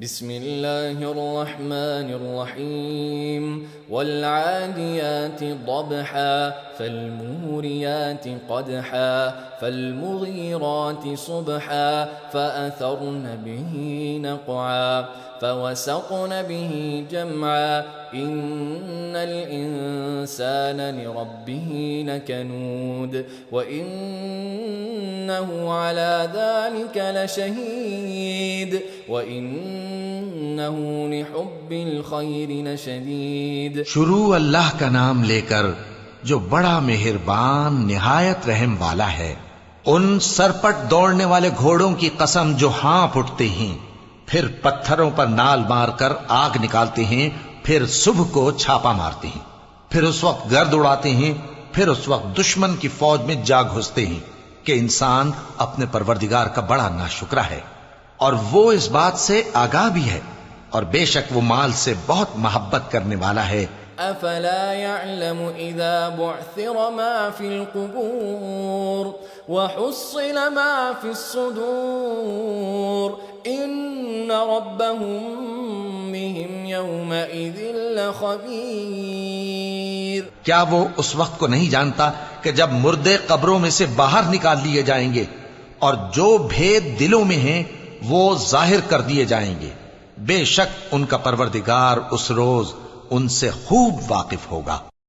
बिस्मिल्लाहिर्रहमानिर्रहीम वल्आदियाति ضبحा फल्मूरियाति क़दहा फल्मुगीराति सुबहा फ़अथरन बिही नक़आ फ़वसक़न बिही जमआ इन्नल इंसान लिरब्बिही लकनूद व इन्नहु अला ज़ालिका लशहीद व इन्नहु लिहुब्बिल खैरि लशदीद। शुरू अल्लाह का नाम लेकर जो बड़ा मेहरबान निहायत रहम वाला है। उन सरपट दौड़ने वाले घोड़ों की कसम जो हाँफ उठते हैं, फिर पत्थरों पर नाल मारकर आग निकालते हैं, फिर सुबह को छापा मारते हैं, फिर उस वक्त गर्द उड़ाते हैं, फिर उस वक्त दुश्मन की फौज में जा घुसते हैं कि इंसान अपने परवरदिगार का बड़ा नाशुक्रा है और वो इस बात से आगाह भी है और बेशक वो माल से बहुत मोहब्बत करने वाला है। अफला यअलमु इज़ा बुअसिर मा फिल क़ुबूर व हुस्सिल मा फिस्सुदूर इन्न रब्बहुम बिहिम यौमइज़िन लख़बीर। क्या वो उस वक्त को नहीं जानता कि जब मुर्दे कब्रों में से बाहर निकाल लिए जाएंगे और जो भेद दिलों में हैं वो जाहिर कर दिए जाएंगे। बेशक उनका परवरदिगार उस रोज उनसे खूब वाकिफ होगा।